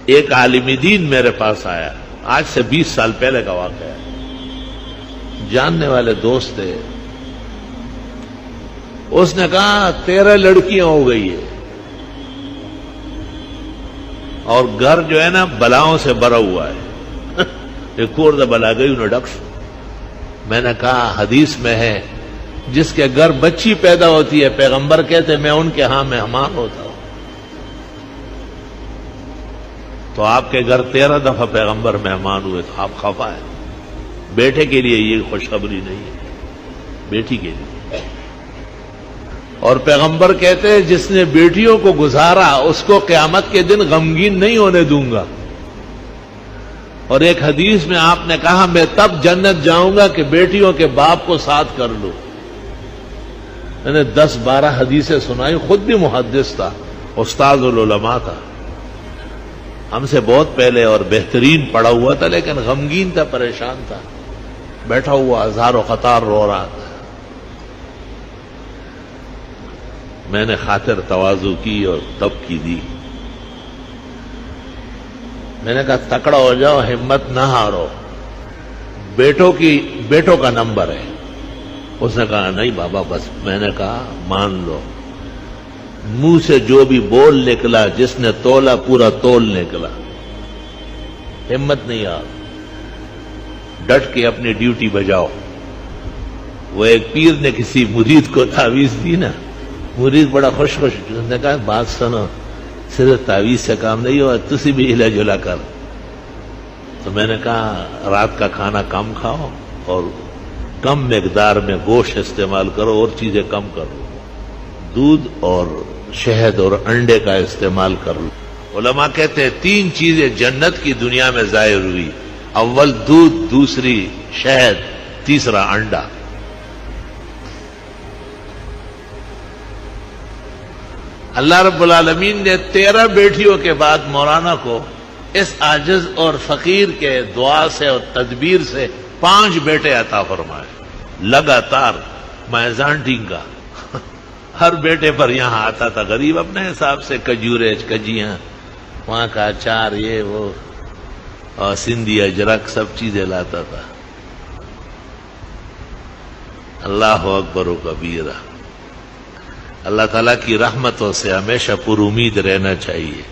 ایک عالم دین میرے پاس آیا، آج سے 20 سال پہلے کا واقعہ ہے، جاننے والے دوست تھے. اس نے کہا 13 لڑکیاں ہو گئی ہے اور گھر جو ہے نا بلاؤں سے بھرا ہوا ہے. ایک اور بلا گئی انہیں ڈکس. میں نے کہا حدیث میں ہے جس کے گھر بچی پیدا ہوتی ہے پیغمبر کہتے میں ان کے ہاں مہمان ہوتا ہوں. تو آپ کے گھر 13 دفعہ پیغمبر مہمان ہوئے تو آپ خفا ہیں. بیٹے کے لیے یہ خوشخبری نہیں ہے، بیٹی کے لیے. اور پیغمبر کہتے ہیں جس نے بیٹیوں کو گزارا اس کو قیامت کے دن غمگین نہیں ہونے دوں گا. اور ایک حدیث میں آپ نے کہا میں تب جنت جاؤں گا کہ بیٹیوں کے باپ کو ساتھ کر لوں. میں نے 10-12 حدیثیں سنائی، خود بھی محدث تھا، استاد العلماء تھا، ہم سے بہت پہلے اور بہترین پڑھا ہوا تھا، لیکن غمگین تھا، پریشان تھا، بیٹھا ہوا ہزار و قطار رو رہا تھا. میں نے خاطر تواضع کی اور تب کی دی. میں نے کہا تکڑا ہو جاؤ، ہمت نہ ہارو، بیٹوں کا نمبر ہے. اس نے کہا نہیں بابا بس. میں نے کہا مان لو، منہ سے جو بھی بول نکلا، جس نے تولا پورا تول نکلا. ہمت نہیں آ، ڈٹ کے اپنی ڈیوٹی بجاؤ. وہ ایک پیر نے کسی مرید کو تعویذ دی نا، مرید بڑا خوش اس نے کہا بات سنو، صرف تعویذ سے کام نہیں ہوا، تسی بھی ہلا جلا کر. تو میں نے کہا رات کا کھانا کم کھاؤ اور کم مقدار میں گوشت استعمال کرو اور چیزیں کم کرو، دودھ اور شہد اور انڈے کا استعمال کر لو. علماء کہتے ہیں 3 چیزیں جنت کی دنیا میں ظاہر ہوئی، اول دودھ، دوسری شہد، تیسرا انڈا. اللہ رب العالمین نے 13 بیٹیوں کے بعد مولانا کو اس عاجز اور فقیر کے دعا سے اور تدبیر سے 5 بیٹے عطا فرمائے لگاتار. مائزانٹنگ کا ہر بیٹے پر یہاں آتا تھا غریب اپنے حساب سے، کجورے، کجیاں، وہاں کا اچار، یہ وہ، اور سندھی اجرک، سب چیزیں لاتا تھا. اللہ اکبر و کبیرہ. اللہ تعالیٰ کی رحمتوں سے ہمیشہ پر امید رہنا چاہیے.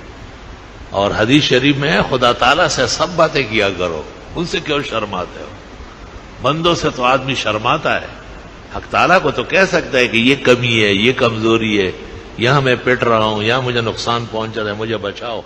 اور حدیث شریف میں ہے خدا تعالیٰ سے سب باتیں کیا کرو، ان سے کیوں شرماتے ہو؟ بندوں سے تو آدمی شرماتا ہے، حق تعالیٰ کو تو کہہ سکتا ہے کہ یہ کمی ہے، یہ کمزوری ہے، یہاں میں پٹ رہا ہوں، یہاں مجھے نقصان پہنچ رہا ہے، مجھے بچاؤ.